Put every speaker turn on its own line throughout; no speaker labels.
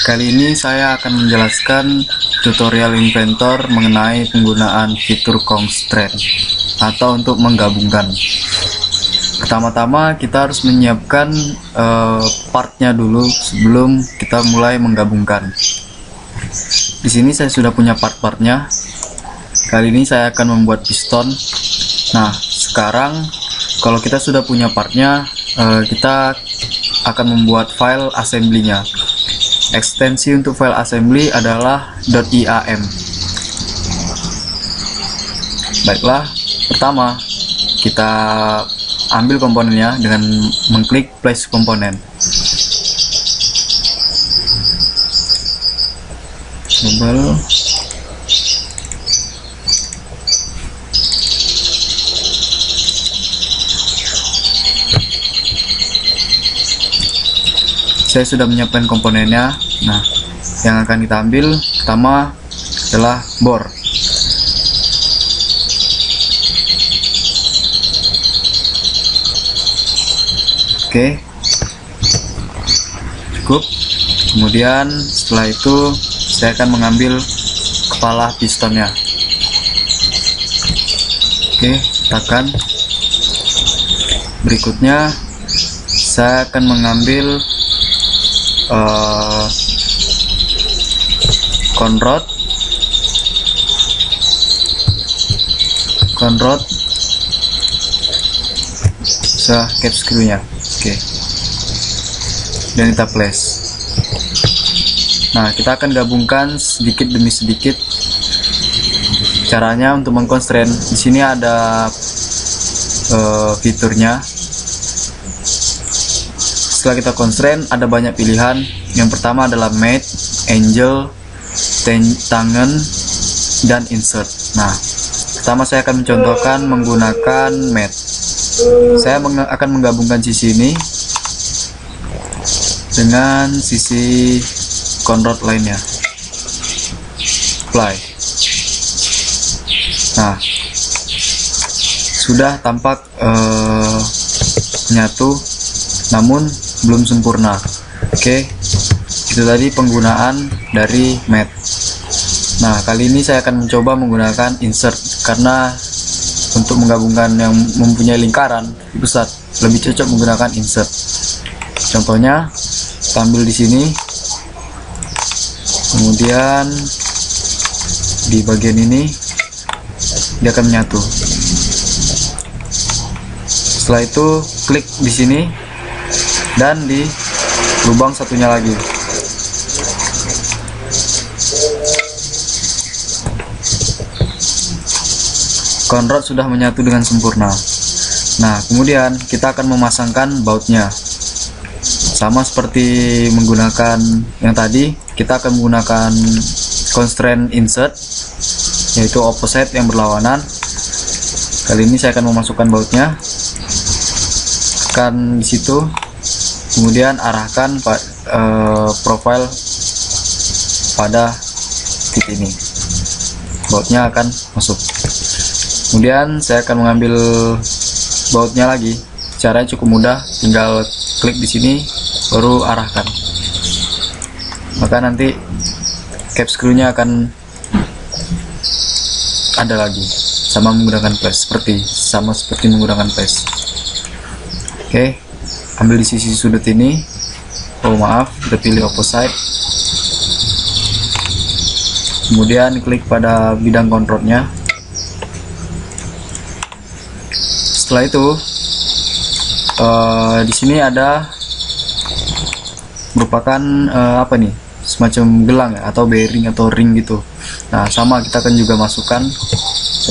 Kali ini saya akan menjelaskan tutorial Inventor mengenai penggunaan fitur constraint atau untuk menggabungkan. Pertama-tama kita harus menyiapkan partnya dulu sebelum kita mulai menggabungkan. Di sini saya sudah punya part-partnya. Kali ini saya akan membuat piston. Nah, sekarang kalau kita sudah punya partnya, kita akan membuat file assembly-nya. Ekstensi untuk file assembly adalah .iam. Baiklah, pertama kita ambil komponennya dengan mengklik place komponen. Label. Saya sudah menyiapkan komponennya. Nah, yang akan kita ambil pertama adalah bor. Oke, cukup. Kemudian setelah itu saya akan mengambil kepala pistonnya. Oke, tekan. Berikutnya saya akan mengambil conrod cap screw-nya. Oke, dan kita place. Nah, kita akan gabungkan sedikit demi sedikit. Caranya untuk mengconstrain, di sini ada fiturnya. Setelah kita constrain, ada banyak pilihan. Yang pertama adalah mate, angel, tangen, dan insert. Nah, pertama saya akan mencontohkan menggunakan mate. Saya akan menggabungkan sisi ini dengan sisi conrod lainnya. Apply. Nah, sudah tampak menyatu, namun belum sempurna. Oke, itu tadi penggunaan dari mat. Nah, kali ini saya akan mencoba menggunakan insert karena untuk menggabungkan yang mempunyai lingkaran besar lebih cocok menggunakan insert. Contohnya, kita ambil di sini, kemudian di bagian ini dia akan menyatu. Setelah itu klik di sini dan di lubang satunya lagi. Conrod sudah menyatu dengan sempurna. Nah, kemudian kita akan memasangkan bautnya. Sama seperti menggunakan yang tadi, kita akan menggunakan constraint insert, yaitu opposite yang berlawanan. Kali ini saya akan memasukkan bautnya. Tekan di situ. Kemudian arahkan profile pada titik ini, bautnya akan masuk. Kemudian saya akan mengambil bautnya lagi. Caranya cukup mudah, tinggal klik di sini baru arahkan. Maka nanti cap screw-nya akan ada lagi, sama seperti menggunakan place. Oke. Ambil di sisi sudut ini. Oh maaf, kita pilih opposite. Kemudian klik pada bidang conrodnya. Setelah itu, di sini ada merupakan apa nih? Semacam gelang ya, atau bearing atau ring gitu. Nah, sama kita akan juga masukkan.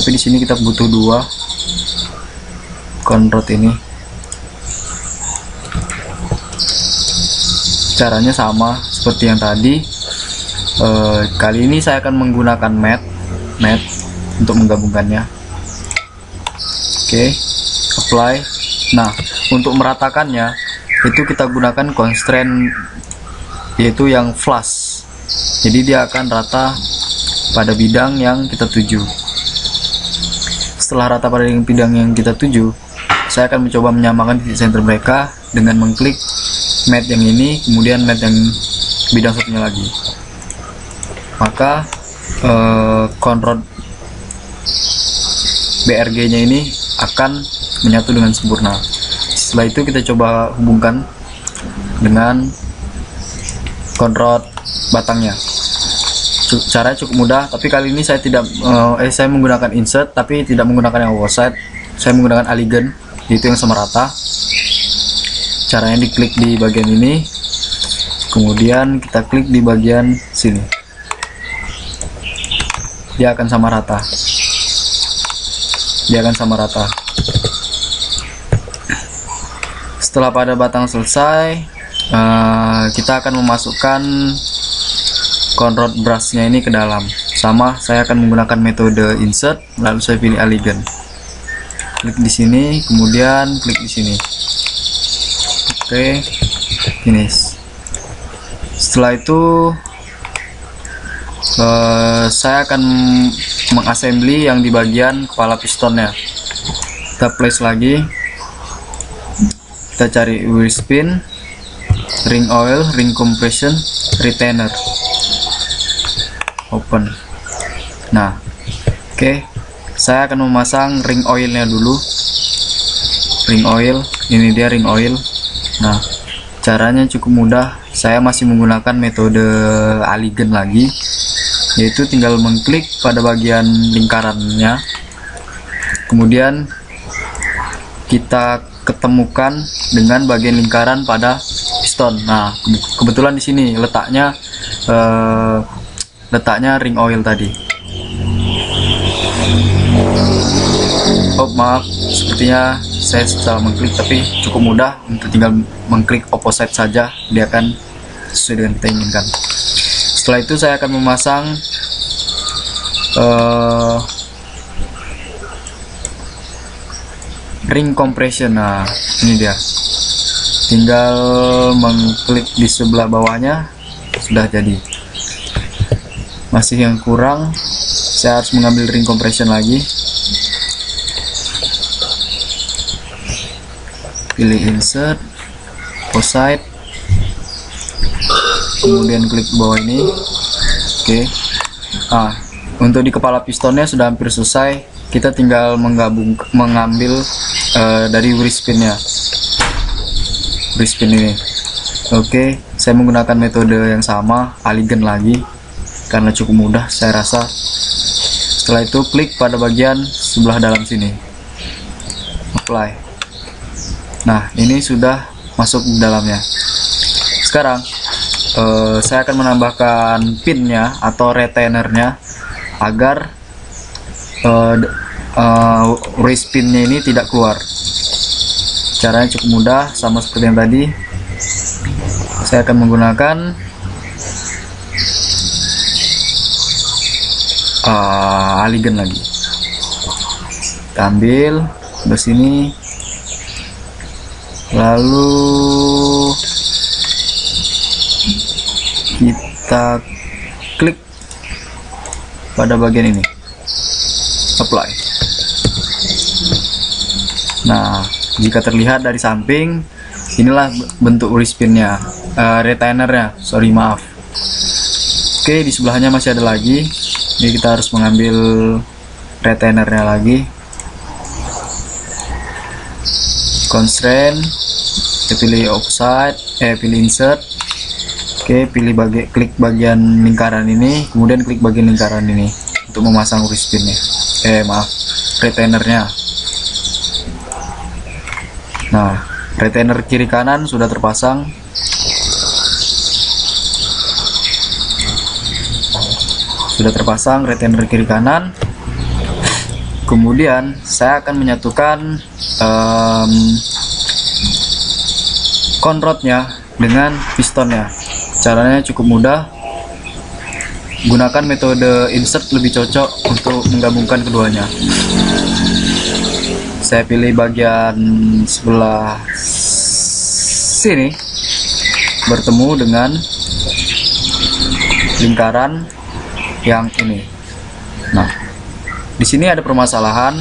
Tapi di sini kita butuh 2 conrod ini. Caranya sama seperti yang tadi. Kali ini saya akan menggunakan mat untuk menggabungkannya. Oke, apply. Nah, untuk meratakannya itu kita gunakan constraint, yaitu yang flush. Jadi dia akan rata pada bidang yang kita tuju. Setelah rata pada bidang yang kita tuju, saya akan mencoba menyamakan titik center mereka dengan mengklik mat yang ini, kemudian mat yang bidang satunya lagi. Maka control BRG-nya ini akan menyatu dengan sempurna. Setelah itu kita coba hubungkan dengan control batangnya. Caranya cukup mudah, tapi kali ini saya tidak saya menggunakan insert tapi tidak menggunakan yang offset. Saya menggunakan alignment, itu yang sama rata. Caranya diklik di bagian ini, kemudian kita klik di bagian sini, dia akan sama rata. Setelah pada batang selesai, kita akan memasukkan control brushnya ini ke dalam. Sama, saya akan menggunakan metode insert, lalu saya pilih alignment, klik di sini, kemudian klik di sini. Oke, finish. Setelah itu saya akan mengassembly yang di bagian kepala pistonnya. Kita place lagi, kita cari wheel spin, ring oil, ring compression, retainer, open. Nah, oke, saya akan memasang ring oilnya dulu. Ring oil, ini dia ring oil. Nah, caranya cukup mudah. Saya masih menggunakan metode alignment lagi, yaitu tinggal mengklik pada bagian lingkarannya, kemudian kita ketemukan dengan bagian lingkaran pada piston. Nah, kebetulan di sini letaknya ring oil tadi. Oh maaf, sepertinya saya salah mengklik, tapi cukup mudah untuk tinggal mengklik opposite saja, dia akan sesuai dengan kita inginkan. Setelah itu saya akan memasang ring compression. Nah, ini dia, tinggal mengklik di sebelah bawahnya, sudah jadi. Masih yang kurang, saya harus mengambil ring compression lagi, pilih insert, offside, kemudian klik bawah ini. Oke. Untuk di kepala pistonnya sudah hampir selesai, kita tinggal mengambil dari wheel spinnya, wheel spin ini. Oke, saya menggunakan metode yang sama, alignment lagi, karena cukup mudah saya rasa. Setelah itu klik pada bagian sebelah dalam sini, apply. Nah, ini sudah masuk di dalamnya. Sekarang saya akan menambahkan pinnya atau retainernya agar race pinnya ini tidak keluar. Caranya cukup mudah, sama seperti yang tadi. Saya akan menggunakan alignment lagi. Kita ambil ke sini, lalu kita klik pada bagian ini, apply. Nah, jika terlihat dari samping, inilah bentuk wheel spinnya, retainernya, maaf. Oke, di sebelahnya masih ada lagi. Ini kita harus mengambil retainernya lagi, constraint, kita pilih offside, pilih insert. Oke, klik bagian lingkaran ini, kemudian klik bagian lingkaran ini untuk memasang wheel spinnya, retainernya. Nah, retainer kiri kanan sudah terpasang. Retainer kiri kanan. Kemudian saya akan menyatukan conrodnya dengan pistonnya. Caranya cukup mudah, gunakan metode insert lebih cocok untuk menggabungkan keduanya. Saya pilih bagian sebelah sini bertemu dengan lingkaran yang ini. Nah, di sini ada permasalahan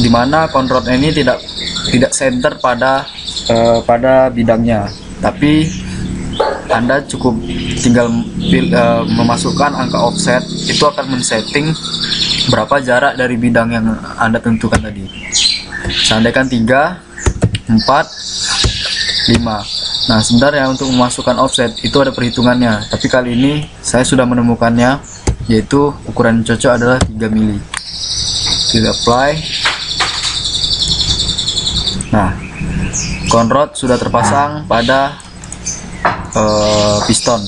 di mana conrodnya ini tidak center pada bidangnya, tapi Anda cukup tinggal memasukkan angka offset, itu akan men-setting berapa jarak dari bidang yang Anda tentukan tadi. Seandainya 3, 4, 5. Nah, sebenarnya untuk memasukkan offset itu ada perhitungannya, tapi kali ini saya sudah menemukannya, yaitu ukuran cocok adalah 3 mili. Kita apply. Nah, conrod sudah terpasang pada piston.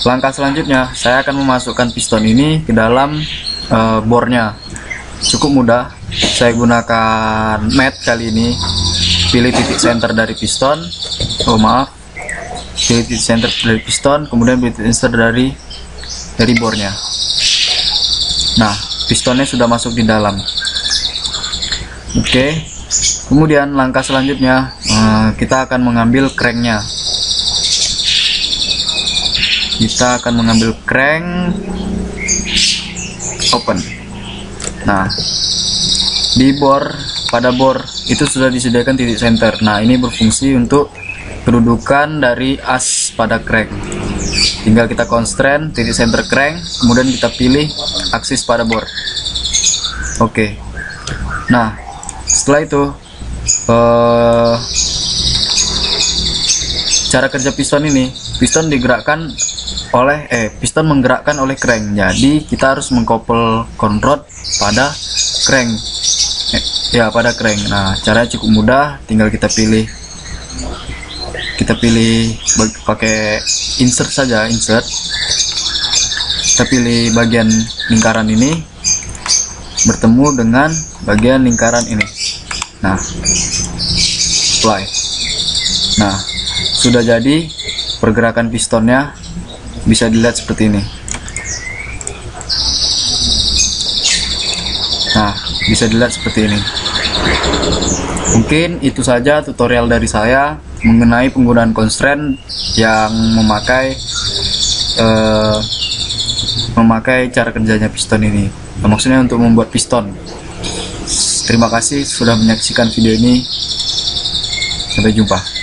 Langkah selanjutnya, saya akan memasukkan piston ini ke dalam bornya. Cukup mudah, saya gunakan mat kali ini. Pilih titik center dari piston, pilih titik center dari piston, kemudian pilih titik center dari bornya. Nah, pistonnya sudah masuk di dalam. Oke, kemudian langkah selanjutnya kita akan mengambil cranknya. Kita akan mengambil crank, open. Nah, pada bor itu sudah disediakan titik center. Nah, ini berfungsi untuk kedudukan dari as pada crank. Tinggal kita constrain titik center crank, kemudian kita pilih aksis pada bor. Oke. Nah, setelah itu cara kerja piston ini, piston menggerakkan oleh crank. Jadi kita harus mengkoppel conrod pada crank. Pada crank. Nah, caranya cukup mudah, tinggal kita pilih pakai insert saja, kita pilih bagian lingkaran ini bertemu dengan bagian lingkaran ini. Nah, apply. Nah, sudah jadi pergerakan pistonnya, bisa dilihat seperti ini. Nah, bisa dilihat seperti ini. Mungkin itu saja tutorial dari saya mengenai penggunaan constraint yang memakai cara kerjanya piston ini. Maksudnya untuk membuat piston. Terima kasih sudah menyaksikan video ini. Sampai jumpa.